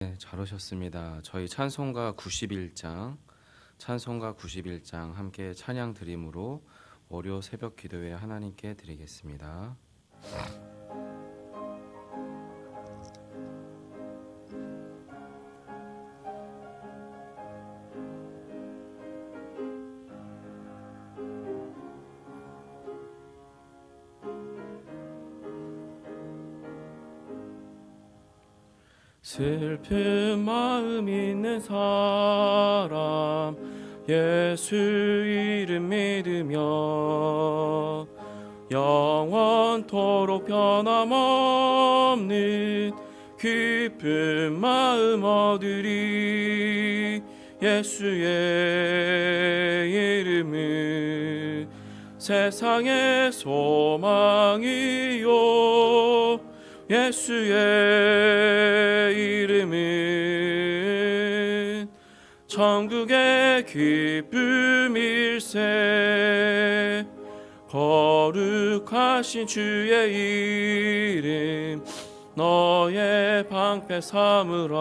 네, 잘 오셨습니다. 저희 찬송가 91장 함께 찬양 드림으로 월요 새벽 기도회 하나님께 드리겠습니다. 슬픈 마음 있는 사람 예수 이름 믿으며 영원토록 변함없는 기쁜 마음 얻으리. 예수의 이름은 세상의 소망이요 예수의 이름은 천국의 기쁨일세. 거룩하신 주의 이름 너의 방패 삼으라.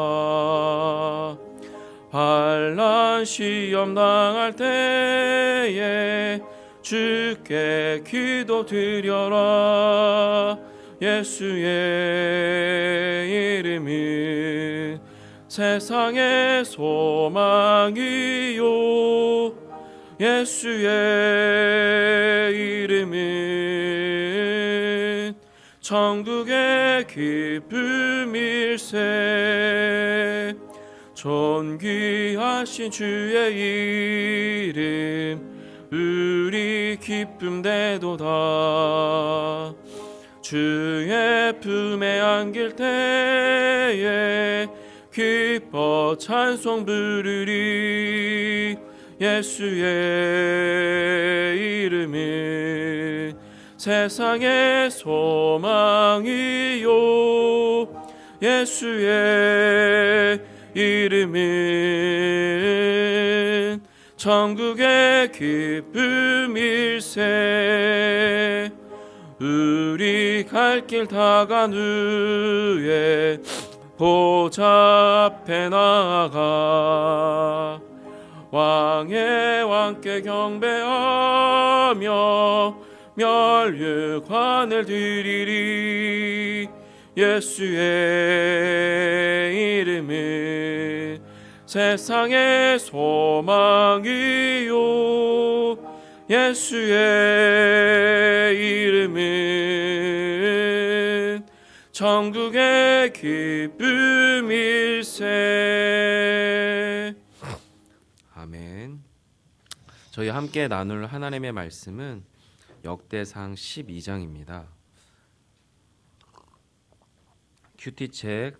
환난 시험 당할 때에 주께 기도드려라. 예수의 이름은 세상의 소망이요 예수의 이름은 천국의 기쁨일세. 존귀하신 주의 이름 우리 기쁨 되도다. 주의 품에 안길 때에 기뻐 찬송 부르리. 예수의 이름은 세상의 소망이요 예수의 이름은 천국의 기쁨일세. 우리 갈 길 다 간 후에 보좌 앞에 나아가 왕의 왕께 경배하며 멸류관을 드리리. 예수의 이름은 세상의 소망이요 예수의 이름은 천국의 기쁨일세. 아멘. 저희 함께 나눌 하나님의 말씀은 역대상 12장입니다. 큐티책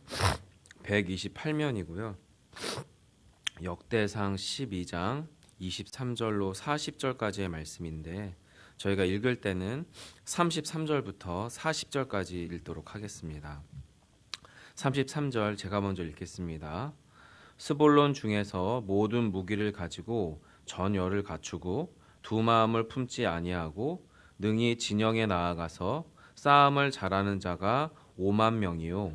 128면이고요. 역대상 12장 23절로 40절까지의 말씀인데 저희가 읽을 때는 33절부터 40절까지 읽도록 하겠습니다. 33절 제가 먼저 읽겠습니다. 스볼론 중에서 모든 무기를 가지고 전열을 갖추고 두 마음을 품지 아니하고 능히 진영에 나아가서 싸움을 잘하는 자가 5만 명이요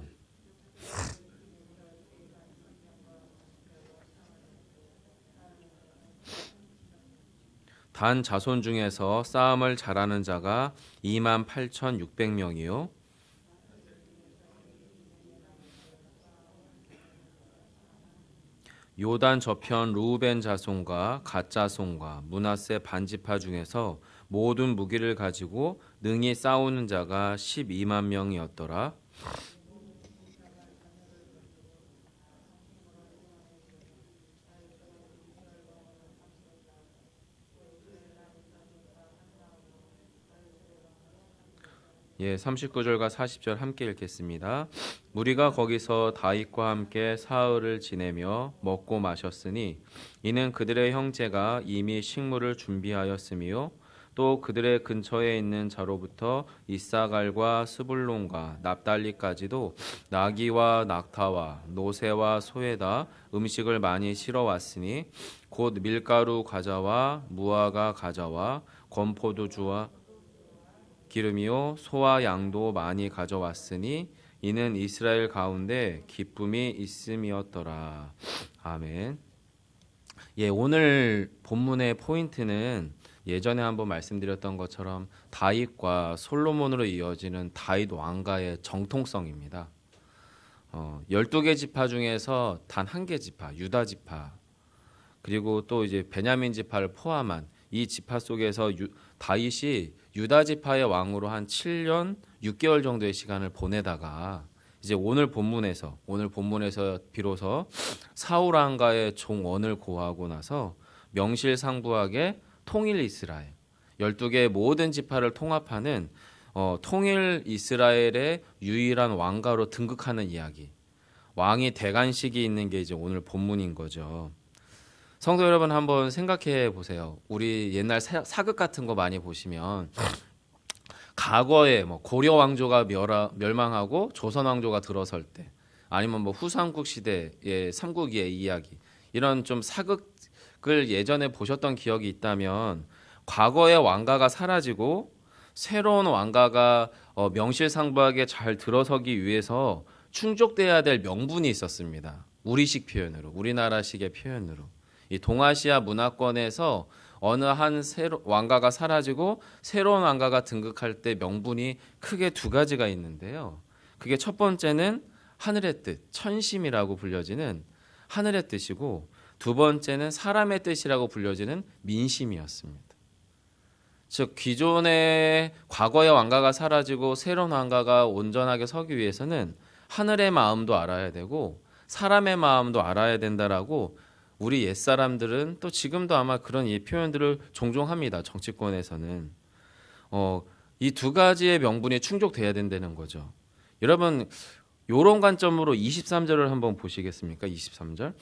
단 자손 중에서 싸움을 잘하는 자가 28,600명이요 요단 저편 루벤 자손과 갓 자손과 므낫세 반지파 중에서 모든 무기를 가지고 능히 싸우는 자가 12만 명이었더라. 예, 39절과 40절 함께 읽겠습니다. 무리가 거기서 다윗과 함께 사흘을 지내며 먹고 마셨으니 이는 그들의 형제가 이미 식물을 준비하였으며 또 그들의 근처에 있는 자로부터 이사갈과 스불론과 납달리까지도 나귀와 낙타와 노새와 소에다 음식을 많이 실어왔으니 곧 밀가루 과자와 무화과 과자와 건포도주와 기름이요 소와 양도 많이 가져왔으니 이는 이스라엘 가운데 기쁨이 있음이었더라. 아멘. 예, 오늘 본문의 포인트는 예전에 한번 말씀드렸던 것처럼 다윗과 솔로몬으로 이어지는 다윗 왕가의 정통성입니다. 12개 지파 중에서 단 한 개 지파, 유다 지파, 그리고 또 이제 베냐민 지파를 포함한 이 지파 속에서 다윗이 유다 지파의 왕으로 한 7년 6개월 정도의 시간을 보내다가 이제 오늘 본문에서 비로소 사울 왕가의 종원을 고하고 나서 명실상부하게 통일 이스라엘 12개의 모든 지파를 통합하는 통일 이스라엘의 유일한 왕가로 등극하는 이야기. 왕이 대관식이 있는 게 이제 오늘 본문인 거죠. 성도 여러분 한번 생각해 보세요. 우리 옛날 사극 같은 거 많이 보시면 과거에 뭐 고려 왕조가 멸망하고 조선 왕조가 들어설 때 아니면 뭐 후삼국 시대의 삼국의 이야기 이런 좀 사극을 예전에 보셨던 기억이 있다면 과거의 왕가가 사라지고 새로운 왕가가 명실상부하게 잘 들어서기 위해서 충족돼야 될 명분이 있었습니다. 우리식 표현으로, 우리나라식의 표현으로. 이 동아시아 문화권에서 어느 한 왕가가 사라지고 새로운 왕가가 등극할 때 명분이 크게 두 가지가 있는데요. 그게 첫 번째는 하늘의 뜻, 천심이라고 불려지는 하늘의 뜻이고 두 번째는 사람의 뜻이라고 불려지는 민심이었습니다. 즉 기존의 과거의 왕가가 사라지고 새로운 왕가가 온전하게 서기 위해서는 하늘의 마음도 알아야 되고 사람의 마음도 알아야 된다라고 우리 옛사람들은 또 지금도 아마 그런 이 표현들을 종종 합니다. 정치권에서는 이 두 가지의 명분이 충족돼야 된다는 거죠. 여러분 이런 관점으로 23절을 한번 보시겠습니까? 23절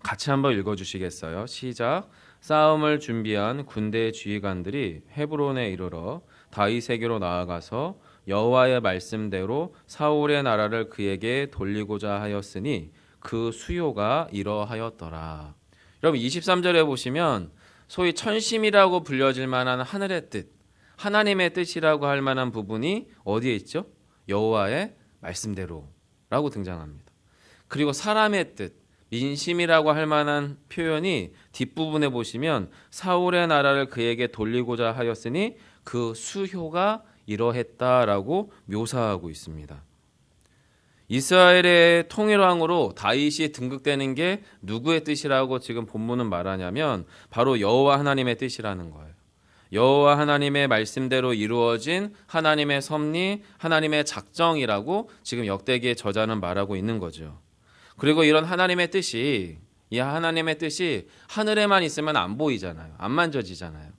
같이 한번 읽어주시겠어요? 시작. 싸움을 준비한 군대 지휘관들이 헤브론에 이르러 다윗에게로 나아가서 여호와의 말씀대로 사울의 나라를 그에게 돌리고자 하였으니 그 수요가 이러하였더라. 여러분 23절에 보시면 소위 천심이라고 불려질 만한 하늘의 뜻, 하나님의 뜻이라고 할 만한 부분이 어디에 있죠? 여호와의 말씀대로라고 등장합니다. 그리고 사람의 뜻, 민심이라고 할 만한 표현이 뒷부분에 보시면 사울의 나라를 그에게 돌리고자 하였으니 그 수효가 이러했다라고 묘사하고 있습니다. 이스라엘의 통일왕으로 다윗이 등극되는 게 누구의 뜻이라고 지금 본문은 말하냐면 바로 여호와 하나님의 뜻이라는 거예요. 여호와 하나님의 말씀대로 이루어진 하나님의 섭리, 하나님의 작정이라고 지금 역대기의 저자는 말하고 있는 거죠. 그리고 이런 하나님의 뜻이 이 하나님의 뜻이 하늘에만 있으면 안 보이잖아요. 안 만져지잖아요.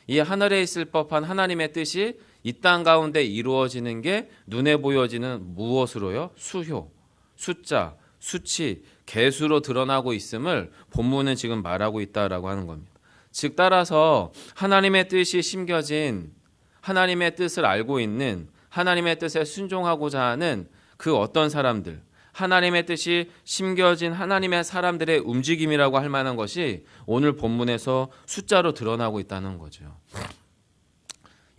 이 하늘에 있을 법한 하나님의 뜻이 이 땅 가운데 이루어지는 게 눈에 보여지는 무엇으로요? 수효, 숫자, 수치, 개수로 드러나고 있음을 본문은 지금 말하고 있다라고 하는 겁니다. 즉 따라서 하나님의 뜻이 심겨진 하나님의 뜻을 알고 있는 하나님의 뜻에 순종하고자 하는 그 어떤 사람들 하나님의 뜻이 심겨진 하나님의 사람들의 움직임이라고 할 만한 것이 오늘 본문에서 숫자로 드러나고 있다는 거죠.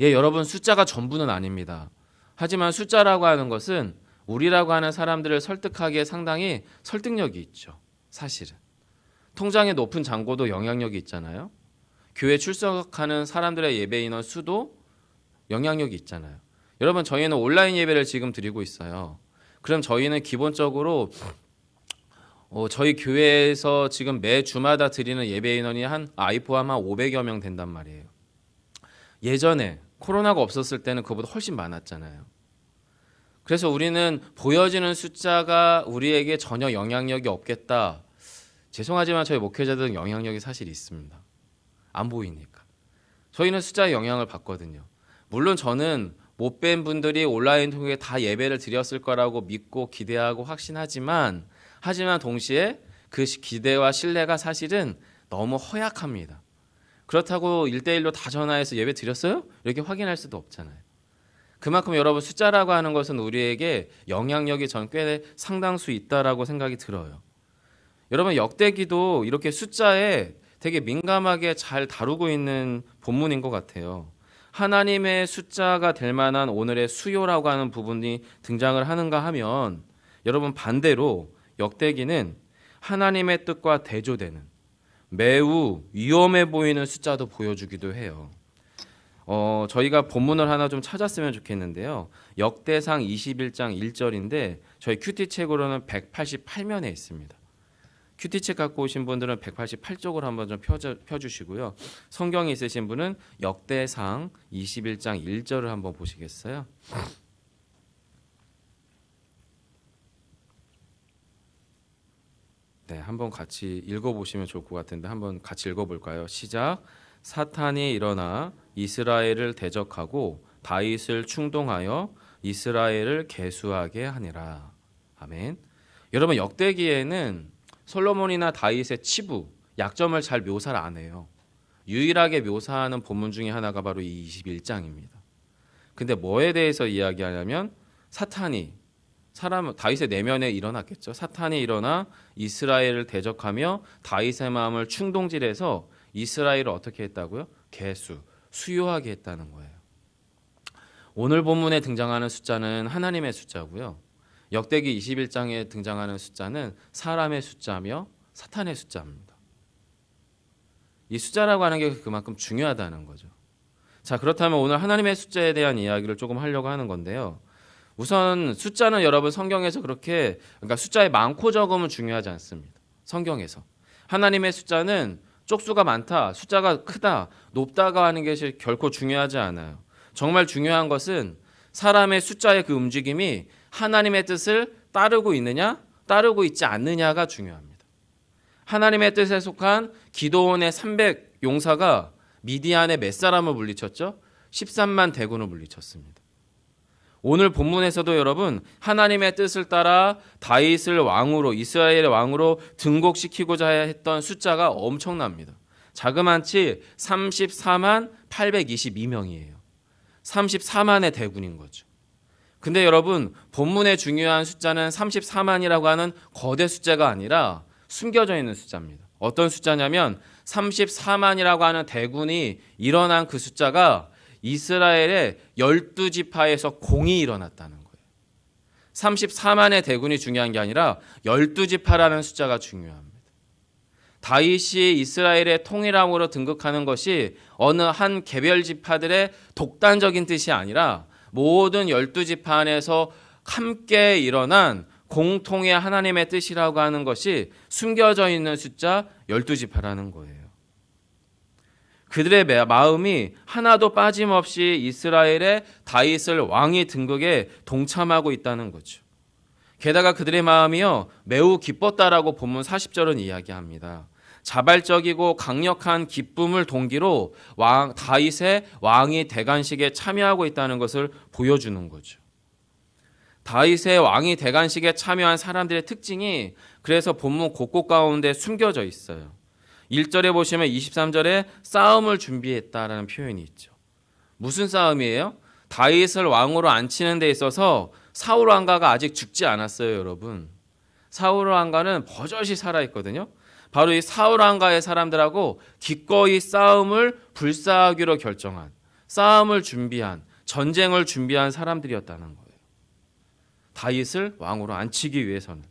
예, 여러분 숫자가 전부는 아닙니다. 하지만 숫자라고 하는 것은 우리라고 하는 사람들을 설득하기에 상당히 설득력이 있죠. 사실은. 통장의 높은 잔고도 영향력이 있잖아요. 교회 출석하는 사람들의 예배 인원 수도 영향력이 있잖아요. 여러분 저희는 온라인 예배를 지금 드리고 있어요. 그럼 저희는 기본적으로 저희 교회에서 지금 매 주마다 드리는 예배 인원이 아이 포함 한 500여 명 된단 말이에요. 예전에 코로나가 없었을 때는 그보다 훨씬 많았잖아요. 그래서 우리는 보여지는 숫자가 우리에게 전혀 영향력이 없겠다. 죄송하지만 저희 목회자들은 영향력이 사실 있습니다. 안 보이니까. 저희는 숫자에 영향을 받거든요. 물론 저는 못 뵌 분들이 온라인 통해 다 예배를 드렸을 거라고 믿고 기대하고 확신하지만 동시에 그 기대와 신뢰가 사실은 너무 허약합니다. 그렇다고 1대1로 다 전화해서 예배 드렸어요? 이렇게 확인할 수도 없잖아요. 그만큼 여러분 숫자라고 하는 것은 우리에게 영향력이 전 꽤 상당수 있다라고 생각이 들어요. 여러분 역대기도 이렇게 숫자에 되게 민감하게 잘 다루고 있는 본문인 것 같아요. 하나님의 숫자가 될 만한 오늘의 수요라고 하는 부분이 등장을 하는가 하면 여러분 반대로 역대기는 하나님의 뜻과 대조되는 매우 위험해 보이는 숫자도 보여주기도 해요. 저희가 본문을 하나 좀 찾았으면 좋겠는데요. 역대상 21장 1절인데 저희 큐티 책으로는 188면에 있습니다. 큐티 책 갖고 오신 분들은 188쪽으로 한번 좀 펴주시고요. 성경이 있으신 분은 역대상 21장 1절을 한번 보시겠어요? 네, 한번 같이 읽어보시면 좋을 것 같은데 한번 같이 읽어볼까요? 시작. 사탄이 일어나 이스라엘을 대적하고 다윗을 충동하여 이스라엘을 계수하게 하니라. 아멘. 여러분 역대기에는 솔로몬이나 다윗의 치부, 약점을 잘 묘사를 안 해요. 유일하게 묘사하는 본문 중에 하나가 바로 이 21장입니다. 근데 뭐에 대해서 이야기하냐면 사탄이 다윗의 내면에 일어났겠죠. 사탄이 일어나 이스라엘을 대적하며 다윗의 마음을 충동질해서 이스라엘을 어떻게 했다고요? 수요하게 했다는 거예요. 오늘 본문에 등장하는 숫자는 하나님의 숫자고요. 역대기 21장에 등장하는 숫자는 사람의 숫자며 사탄의 숫자입니다. 이 숫자라고 하는 게 그만큼 중요하다는 거죠. 자, 그렇다면 오늘 하나님의 숫자에 대한 이야기를 조금 하려고 하는 건데요. 우선 숫자는 여러분 성경에서 그러니까 숫자의 많고 적음은 중요하지 않습니다. 성경에서 하나님의 숫자는 쪽수가 많다, 숫자가 크다, 높다가 하는 것이 결코 중요하지 않아요. 정말 중요한 것은 사람의 숫자의 그 움직임이 하나님의 뜻을 따르고 있느냐, 따르고 있지 않느냐가 중요합니다. 하나님의 뜻에 속한 기드온의 300 용사가 미디안의 몇 사람을 물리쳤죠? 13만 대군을 물리쳤습니다. 오늘 본문에서도 여러분 하나님의 뜻을 따라 다윗을 왕으로 이스라엘의 왕으로 등극시키고자 했던 숫자가 엄청납니다. 자그만치 34만 822명이에요. 34만의 대군인 거죠. 근데 여러분 본문의 중요한 숫자는 34만이라고 하는 거대 숫자가 아니라 숨겨져 있는 숫자입니다. 어떤 숫자냐면 34만이라고 하는 대군이 일어난 그 숫자가 이스라엘의 12지파에서 공이 일어났다는 거예요. 34만의 대군이 중요한 게 아니라 12지파라는 숫자가 중요합니다. 다윗이 이스라엘의 통일왕으로 등극하는 것이 어느 한 개별 지파들의 독단적인 뜻이 아니라 모든 12지파 안에서 함께 일어난 공통의 하나님의 뜻이라고 하는 것이 숨겨져 있는 숫자 12지파라는 거예요. 그들의 마음이 하나도 빠짐없이 이스라엘의 다윗을 왕이 등극에 동참하고 있다는 거죠. 게다가 그들의 마음이요 매우 기뻤다라고 본문 40절은 이야기합니다. 자발적이고 강력한 기쁨을 동기로 다윗의 왕이 대관식에 참여하고 있다는 것을 보여주는 거죠. 다윗의 왕이 대관식에 참여한 사람들의 특징이 그래서 본문 곳곳 가운데 숨겨져 있어요. 1절에 보시면 23절에 싸움을 준비했다라는 표현이 있죠. 무슨 싸움이에요? 다윗을 왕으로 앉히는 데 있어서 사울 왕가가 아직 죽지 않았어요, 여러분. 사울 왕가는 버젓이 살아있거든요. 바로 이 사울 왕가의 사람들하고 기꺼이 싸움을 불사하기로 결정한, 싸움을 준비한, 전쟁을 준비한 사람들이었다는 거예요. 다윗을 왕으로 앉히기 위해서는.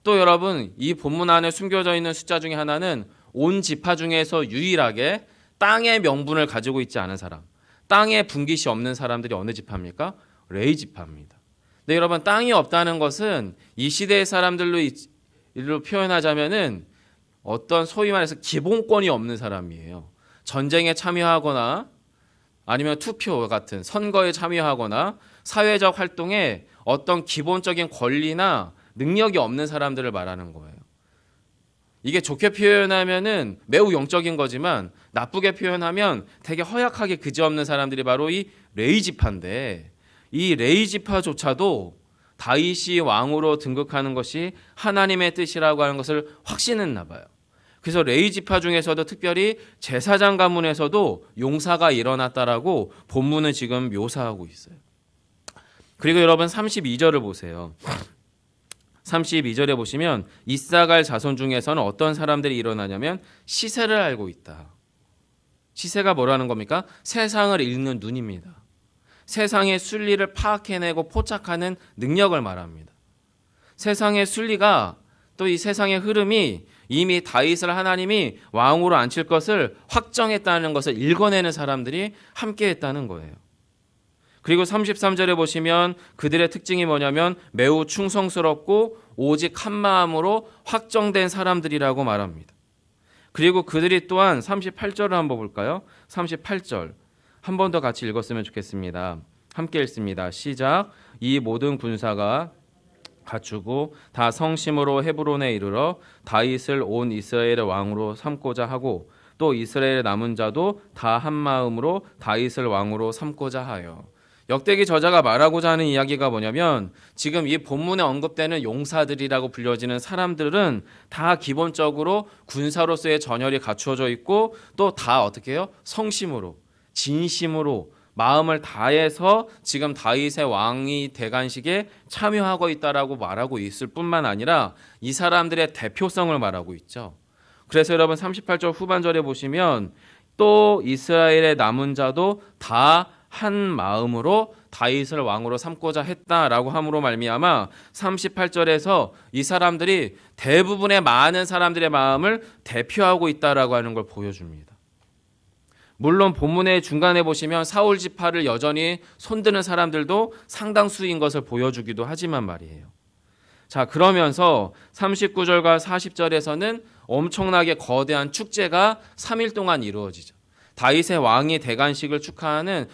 또 여러분 이 본문 안에 숨겨져 있는 숫자 중에 하나는 온 지파 중에서 유일하게 땅의 명분을 가지고 있지 않은 사람, 땅에 분깃이 없는 사람들이 어느 지파입니까? 레위 지파입니다. 근데 여러분 땅이 없다는 것은 이 시대의 사람들로 표현하자면은 어떤 소위 말해서 기본권이 없는 사람이에요. 전쟁에 참여하거나 아니면 투표 같은 선거에 참여하거나 사회적 활동에 어떤 기본적인 권리나 능력이 없는 사람들을 말하는 거예요. 이게 좋게 표현하면은 매우 영적인 거지만 나쁘게 표현하면 되게 허약하게 그지없는 사람들이 바로 이 레위 지파인데 이 레위 지파조차도 다윗이 왕으로 등극하는 것이 하나님의 뜻이라고 하는 것을 확신했나 봐요. 그래서 레위 지파 중에서도 특별히 제사장 가문에서도 용사가 일어났다라고 본문은 지금 묘사하고 있어요. 그리고 여러분 32절을 보세요. 32절에 보시면 이사갈 자손 중에서는 어떤 사람들이 일어나냐면 시세를 알고 있다. 시세가 뭐라는 겁니까? 세상을 읽는 눈입니다. 세상의 순리를 파악해내고 포착하는 능력을 말합니다. 세상의 순리가 또 이 세상의 흐름이 이미 다윗을 하나님이 왕으로 앉힐 것을 확정했다는 것을 읽어내는 사람들이 함께했다는 거예요. 그리고 33절에 보시면 그들의 특징이 뭐냐면 매우 충성스럽고 오직 한 마음으로 확정된 사람들이라고 말합니다. 그리고 그들이 또한 38절을 한번 볼까요? 38절 한 번 더 같이 읽었으면 좋겠습니다. 함께 읽습니다. 시작. 이 모든 군사가 갖추고 다 성심으로 헤브론에 이르러 다윗을 온 이스라엘의 왕으로 삼고자 하고 또 이스라엘의 남은 자도 다 한 마음으로 다윗을 왕으로 삼고자 하여. 역대기 저자가 말하고자 하는 이야기가 뭐냐면 지금 이 본문에 언급되는 용사들이라고 불려지는 사람들은 다 기본적으로 군사로서의 전열이 갖추어져 있고 또 다 어떻게 해요? 성심으로 진심으로 마음을 다해서 지금 다윗의 왕이 대관식에 참여하고 있다라고 말하고 있을 뿐만 아니라 이 사람들의 대표성을 말하고 있죠. 그래서 여러분 38절 후반절에 보시면 또 이스라엘의 남은 자도 다 한 마음으로 다윗을 왕으로 삼고자 했다라고 함으로 말미암아 38절에서 이 사람들이 대부분의 많은 사람들의 마음을 대표하고 있다라고 하는 걸 보여줍니다. 물론 본문의 중간에 보시면 사울 지파를 여전히 손드는 사람들도 상당수인 것을 보여주기도 하지만 말이에요. 자, 그러면서 39절과 40절에서는 엄청나게 거대한 축제가 3일 동안 이루어지죠. 다윗의 왕이 대관식을 축하하는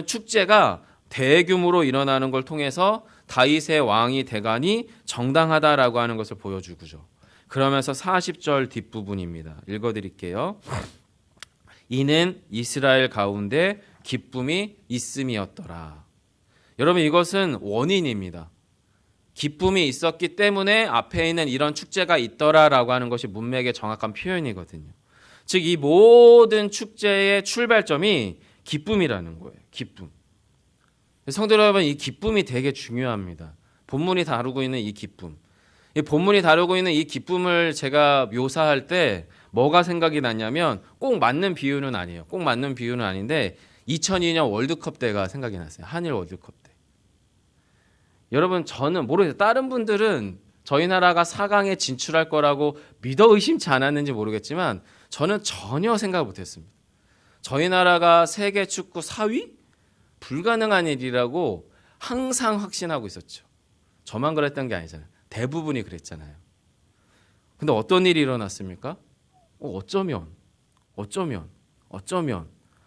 축제가 대규모로 일어나는 걸 통해서 다윗의 왕이 대관이 정당하다라고 하는 것을 보여주고죠. 그러면서 40절 뒷부분입니다. 읽어드릴게요. 이는 이스라엘 가운데 기쁨이 있음이었더라. 여러분 이것은 원인입니다. 기쁨이 있었기 때문에 앞에 있는 이런 축제가 있더라라고 하는 것이 문맥의 정확한 표현이거든요. 즉 이 모든 축제의 출발점이 기쁨이라는 거예요. 기쁨. 성도 여러분 이 기쁨이 되게 중요합니다. 본문이 다루고 있는 이 기쁨. 이 본문이 다루고 있는 이 기쁨을 제가 묘사할 때 뭐가 생각이 났냐면 꼭 맞는 비유는 아니에요. 꼭 맞는 비유는 아닌데 2002년 월드컵 때가 생각이 났어요. 한일 월드컵 때. 여러분 저는 모르겠어요. 다른 분들은 저희 나라가 4강에 진출할 거라고 믿어 의심치 않았는지 모르겠지만 저는 전혀 생각 못했습니다. 저희 나라가 세계 축구 4위? 불가능한 일이라고 항상 확신하고 있었죠. 저만 그랬던 게 아니잖아요. 대부분이 그랬잖아요. 근데 어떤 일이 일어났습니까? 어쩌면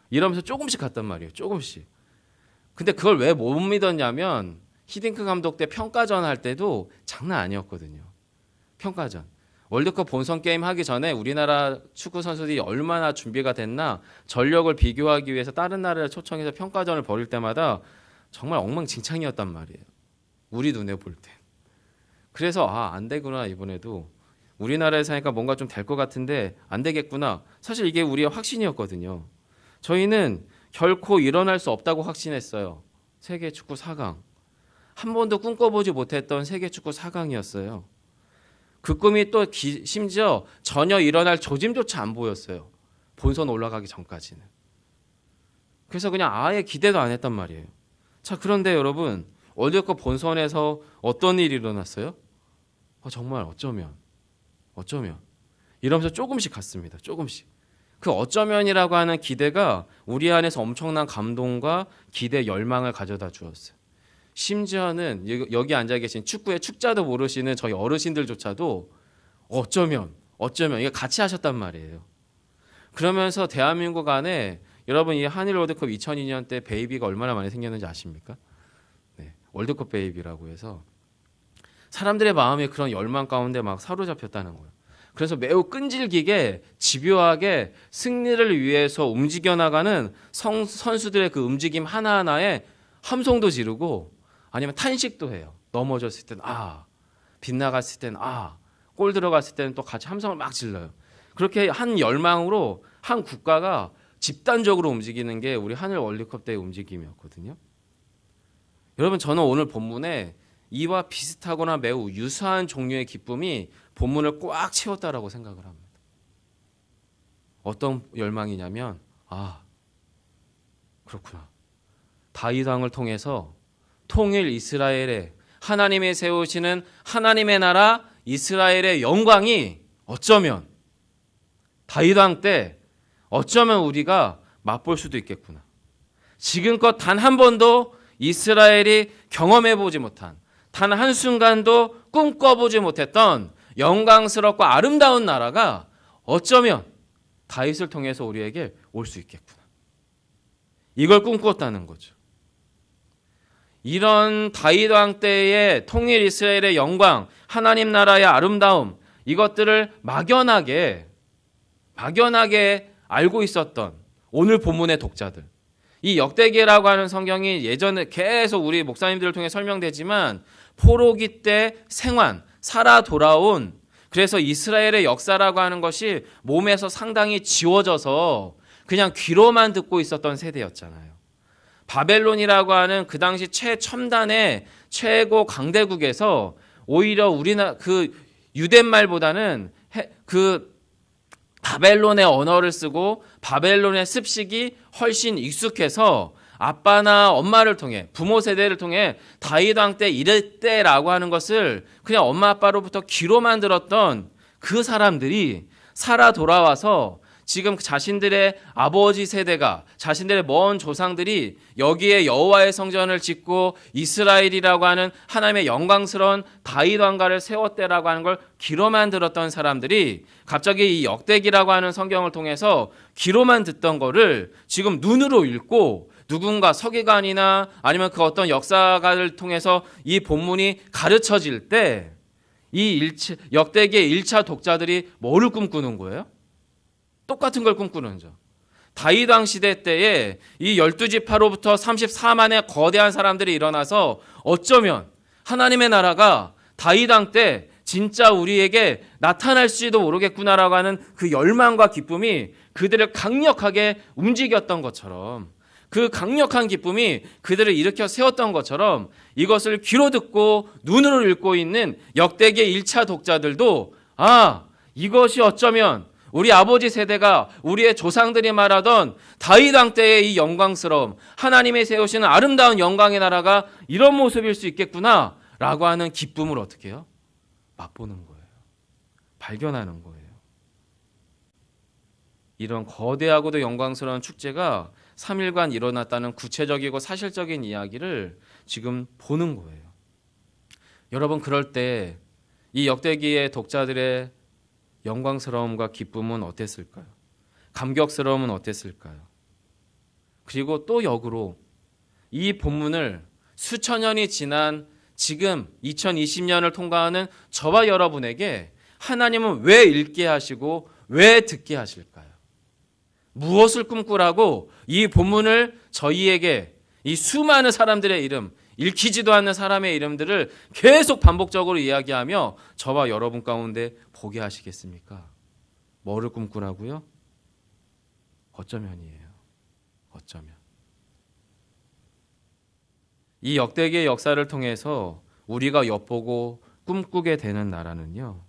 이러면서 조금씩 갔단 말이에요. 조금씩. 근데 그걸 왜 못 믿었냐면 히딩크 감독 때 평가전 할 때도 장난 아니었거든요. 평가전. 월드컵 본선 게임 하기 전에 우리나라 축구 선수들이 얼마나 준비가 됐나 전력을 비교하기 위해서 다른 나라를 초청해서 평가전을 벌일 때마다 정말 엉망진창이었단 말이에요. 우리 눈에 볼 때. 그래서 안 되구나 이번에도 우리나라에서 하니까 뭔가 좀 될 것 같은데 안 되겠구나. 사실 이게 우리의 확신이었거든요. 저희는 결코 일어날 수 없다고 확신했어요. 세계 축구 4강. 한 번도 꿈꿔보지 못했던 세계 축구 4강이었어요. 그 꿈이 또 심지어 전혀 일어날 조짐조차 안 보였어요. 본선 올라가기 전까지는. 그래서 그냥 아예 기대도 안 했단 말이에요. 자, 그런데 여러분 월드컵 본선에서 어떤 일이 일어났어요? 정말 어쩌면 이러면서 조금씩 갔습니다. 조금씩. 그 어쩌면이라고 하는 기대가 우리 안에서 엄청난 감동과 기대, 열망을 가져다 주었어요. 심지어는 여기 앉아 계신 축구의 축자도 모르시는 저희 어르신들조차도 어쩌면 이게 같이 하셨단 말이에요. 그러면서 대한민국 안에 여러분 이 한일 월드컵 2002년 때 베이비가 얼마나 많이 생겼는지 아십니까? 네, 월드컵 베이비라고 해서 사람들의 마음이 그런 열망 가운데 막 사로잡혔다는 거예요. 그래서 매우 끈질기게 집요하게 승리를 위해서 움직여 나가는 선수들의 그 움직임 하나하나에 함성도 지르고 아니면 탄식도 해요. 넘어졌을 때는 빗나갔을 때는 골 들어갔을 때는 또 같이 함성을 막 질러요. 그렇게 한 열망으로 한 국가가 집단적으로 움직이는 게 우리 한일 월드컵 때의 움직임이었거든요. 여러분 저는 오늘 본문에 이와 비슷하거나 매우 유사한 종류의 기쁨이 본문을 꽉 채웠다라고 생각을 합니다. 어떤 열망이냐면 그렇구나. 다윗 왕을 통해서 통일 이스라엘에 하나님이 세우시는 하나님의 나라 이스라엘의 영광이 어쩌면 다윗 왕 때 어쩌면 우리가 맛볼 수도 있겠구나. 지금껏 단 한 번도 이스라엘이 경험해 보지 못한, 단 한순간도 꿈꿔보지 못했던 영광스럽고 아름다운 나라가 어쩌면 다윗을 통해서 우리에게 올 수 있겠구나. 이걸 꿈꿨다는 거죠. 이런 다윗 왕 때의 통일 이스라엘의 영광, 하나님 나라의 아름다움, 이것들을 막연하게 알고 있었던 오늘 본문의 독자들. 이 역대기라고 하는 성경이 예전에 계속 우리 목사님들을 통해 설명되지만 포로기 때 생還, 살아 돌아온, 그래서 이스라엘의 역사라고 하는 것이 몸에서 상당히 지워져서 그냥 귀로만 듣고 있었던 세대였잖아요. 바벨론이라고 하는 그 당시 최첨단의 최고 강대국에서 오히려 우리나라 그 유대말보다는 그 바벨론의 언어를 쓰고 바벨론의 습식이 훨씬 익숙해서 아빠나 엄마를 통해, 부모 세대를 통해 다윗 왕 때 이랬대라고 하는 것을 그냥 엄마 아빠로부터 귀로만 들었던 그 사람들이 살아 돌아와서 지금 자신들의 아버지 세대가, 자신들의 먼 조상들이 여기에 여호와의 성전을 짓고 이스라엘이라고 하는 하나님의 영광스러운 다윗 왕가를 세웠대라고 하는 걸 귀로만 들었던 사람들이 갑자기 이 역대기라고 하는 성경을 통해서 귀로만 듣던 거를 지금 눈으로 읽고 누군가 서기관이나 아니면 그 어떤 역사가를 통해서 이 본문이 가르쳐질 때 이 역대기의 1차 독자들이 뭐를 꿈꾸는 거예요? 똑같은 걸 꿈꾸는 거죠. 다윗 왕 시대 때에 이 12지파로부터 34만의 거대한 사람들이 일어나서 어쩌면 하나님의 나라가 다윗 왕 때 진짜 우리에게 나타날지도 모르겠구나라고 하는 그 열망과 기쁨이 그들을 강력하게 움직였던 것처럼, 그 강력한 기쁨이 그들을 일으켜 세웠던 것처럼 이것을 귀로 듣고 눈으로 읽고 있는 역대기의 1차 독자들도 이것이 어쩌면 우리 아버지 세대가 우리의 조상들이 말하던 다윗 왕 때의 이 영광스러움, 하나님이 세우시는 아름다운 영광의 나라가 이런 모습일 수 있겠구나라고 하는 기쁨을 어떻게 해요? 맛보는 거예요. 발견하는 거예요. 이런 거대하고도 영광스러운 축제가 3일간 일어났다는 구체적이고 사실적인 이야기를 지금 보는 거예요. 여러분, 그럴 때 이 역대기의 독자들의 영광스러움과 기쁨은 어땠을까요? 감격스러움은 어땠을까요? 그리고 또 역으로 이 본문을 수천 년이 지난 지금 2020년을 통과하는 저와 여러분에게 하나님은 왜 읽게 하시고 왜 듣게 하실까요? 무엇을 꿈꾸라고 이 본문을 저희에게 이 수많은 사람들의 이름, 읽히지도 않는 사람의 이름들을 계속 반복적으로 이야기하며 저와 여러분 가운데 보게 하시겠습니까? 뭐를 꿈꾸라고요? 어쩌면이에요. 어쩌면. 이 역대기의 역사를 통해서 우리가 엿보고 꿈꾸게 되는 나라는요,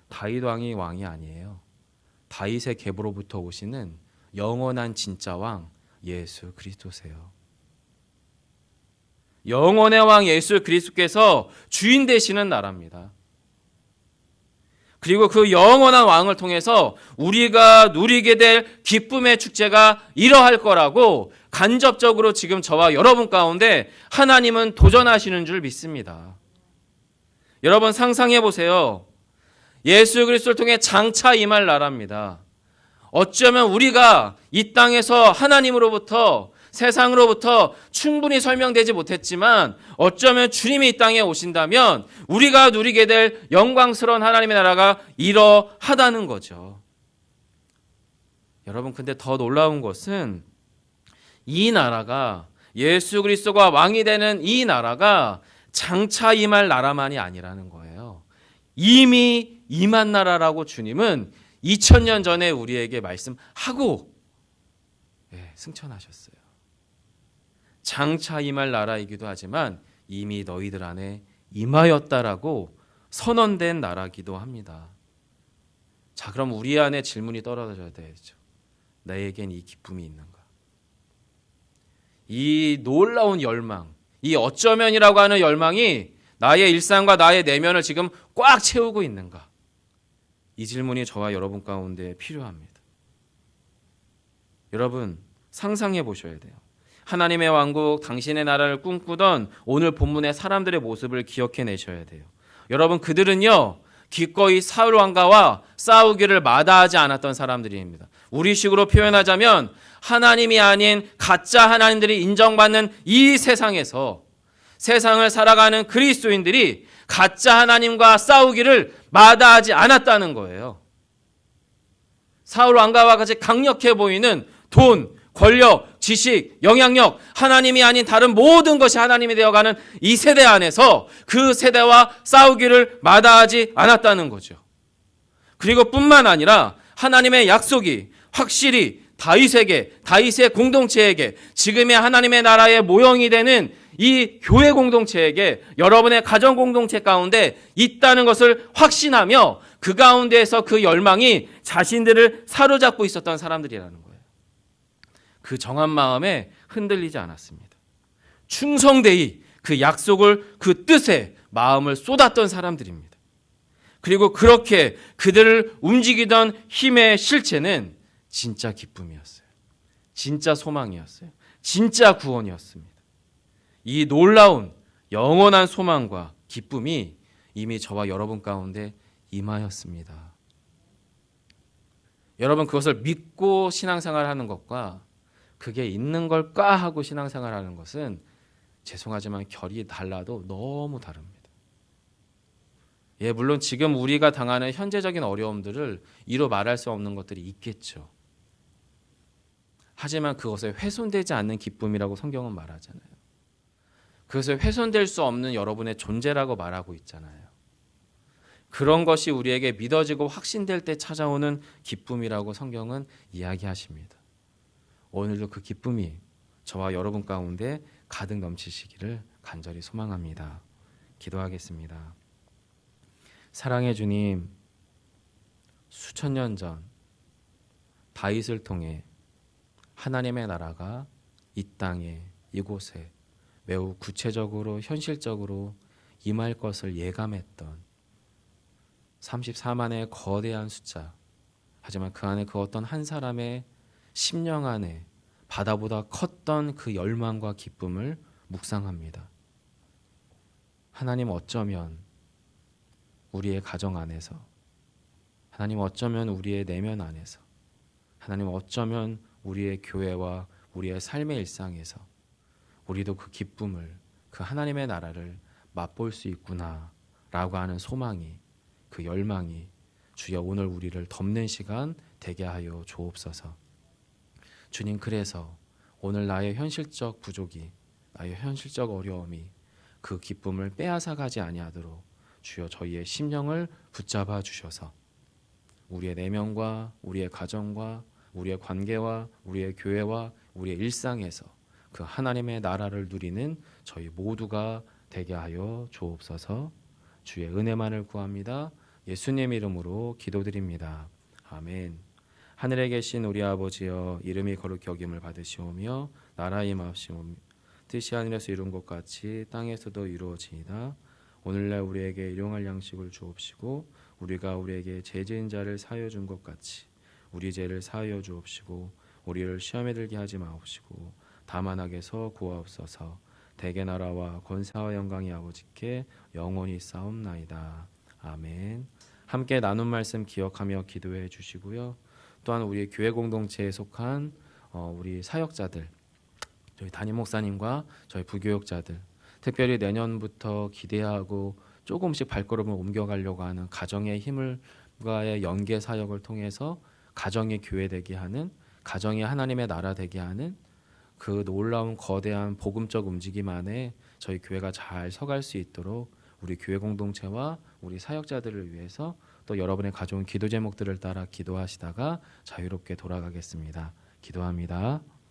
다윗 왕이 아니에요. 다윗의 계보로부터 오시는 영원한 진짜 왕 예수 그리스도세요. 영원의 왕 예수 그리스도께서 주인 되시는 나라입니다. 그리고 그 영원한 왕을 통해서 우리가 누리게 될 기쁨의 축제가 이러할 거라고 간접적으로 지금 저와 여러분 가운데 하나님은 도전하시는 줄 믿습니다. 여러분 상상해 보세요. 예수 그리스도를 통해 장차 임할 나라입니다. 어쩌면 우리가 이 땅에서 하나님으로부터, 세상으로부터 충분히 설명되지 못했지만 어쩌면 주님이 이 땅에 오신다면 우리가 누리게 될 영광스러운 하나님의 나라가 이러하다는 거죠. 여러분, 근데 더 놀라운 것은 이 나라가, 예수 그리스도가 왕이 되는 이 나라가 장차 임할 나라만이 아니라는 거예요. 이미 임한 나라라고 주님은 2000년 전에 우리에게 말씀하고 승천하셨어요. 장차 임할 나라이기도 하지만 이미 너희들 안에 임하였다라고 선언된 나라이기도 합니다. 자, 그럼 우리 안에 질문이 떨어져야 되죠. 나에겐 이 기쁨이 있는가? 이 놀라운 열망, 이 어쩌면이라고 하는 열망이 나의 일상과 나의 내면을 지금 꽉 채우고 있는가? 이 질문이 저와 여러분 가운데 필요합니다. 여러분 상상해 보셔야 돼요. 하나님의 왕국, 당신의 나라를 꿈꾸던 오늘 본문의 사람들의 모습을 기억해 내셔야 돼요. 여러분 그들은요 기꺼이 사울 왕가와 싸우기를 마다하지 않았던 사람들입니다. 우리식으로 표현하자면 하나님이 아닌 가짜 하나님들이 인정받는 이 세상에서 세상을 살아가는 그리스도인들이 가짜 하나님과 싸우기를 마다하지 않았다는 거예요. 사울 왕가와 같이 강력해 보이는 돈, 권력, 지식, 영향력, 하나님이 아닌 다른 모든 것이 하나님이 되어가는 이 세대 안에서 그 세대와 싸우기를 마다하지 않았다는 거죠. 그리고 뿐만 아니라 하나님의 약속이 확실히 다윗의 공동체에게, 지금의 하나님의 나라의 모형이 되는 이 교회 공동체에게, 여러분의 가정 공동체 가운데 있다는 것을 확신하며 그 가운데에서 그 열망이 자신들을 사로잡고 있었던 사람들이라는 거예요. 그 정한 마음에 흔들리지 않았습니다. 충성되이 그 약속을, 그 뜻에 마음을 쏟았던 사람들입니다. 그리고 그렇게 그들을 움직이던 힘의 실체는 진짜 기쁨이었어요. 진짜 소망이었어요. 진짜 구원이었습니다. 이 놀라운 영원한 소망과 기쁨이 이미 저와 여러분 가운데 임하였습니다. 여러분 그것을 믿고 신앙생활하는 것과 그게 있는 걸까 하고 신앙생활하는 것은 죄송하지만 결이 달라도 너무 다릅니다. 물론 지금 우리가 당하는 현재적인 어려움들을 이루 말할 수 없는 것들이 있겠죠. 하지만 그것에 훼손되지 않는 기쁨이라고 성경은 말하잖아요. 그것에 훼손될 수 없는 여러분의 존재라고 말하고 있잖아요. 그런 것이 우리에게 믿어지고 확신될 때 찾아오는 기쁨이라고 성경은 이야기하십니다. 오늘도 그 기쁨이 저와 여러분 가운데 가득 넘치시기를 간절히 소망합니다. 기도하겠습니다. 사랑의 주님, 수천 년 전 다윗을 통해 하나님의 나라가 이 땅에, 이곳에 매우 구체적으로 현실적으로 임할 것을 예감했던 34만의 거대한 숫자, 하지만 그 안에 그 어떤 한 사람의 심령 안에 바다보다 컸던 그 열망과 기쁨을 묵상합니다. 하나님 어쩌면 우리의 가정 안에서, 하나님 어쩌면 우리의 내면 안에서, 하나님 어쩌면 우리의 교회와 우리의 삶의 일상에서 우리도 그 기쁨을, 그 하나님의 나라를 맛볼 수 있구나 라고 하는 소망이, 그 열망이 주여 오늘 우리를 덮는 시간 되게 하여 주옵소서. 주님, 그래서 오늘 나의 현실적 부족이, 나의 현실적 어려움이 그 기쁨을 빼앗아가지 아니하도록 주여 저희의 심령을 붙잡아 주셔서 우리의 내면과 우리의 가정과 우리의 관계와 우리의 교회와 우리의 일상에서 그 하나님의 나라를 누리는 저희 모두가 되게 하여 주옵소서. 주의 은혜만을 구합니다. 예수님 이름으로 기도드립니다. 아멘. 하늘에 계신 우리 아버지여, 이름이 거룩히 여김을 받으시오며 나라의 임하옵시오며 뜻이 하늘에서 이룬 것 같이 땅에서도 이루어지이다. 오늘날 우리에게 일용할 양식을 주옵시고 우리가 우리에게 죄 지은 자를 사하여 준 것 같이 우리 죄를 사하여 주옵시고 우리를 시험에 들게 하지 마옵시고 다만 악에서 구하옵소서. 대개 나라와 권세와 영광이 아버지께 영원히 싸움나이다. 아멘. 함께 나눈 말씀 기억하며 기도해 주시고요. 또한 우리 교회 공동체에 속한 우리 사역자들, 저희 담임 목사님과 저희 부교역자들, 특별히 내년부터 기대하고 조금씩 발걸음을 옮겨가려고 하는 가정의 힘을과의 연계 사역을 통해서 가정이 교회 되게 하는, 가정이 하나님의 나라 되게 하는 그 놀라운 거대한 복음적 움직임 안에 저희 교회가 잘 서갈 수 있도록 우리 교회 공동체와 우리 사역자들을 위해서 또 여러분의 가져온 기도 제목들을 따라 기도하시다가 자유롭게 돌아가겠습니다. 기도합니다.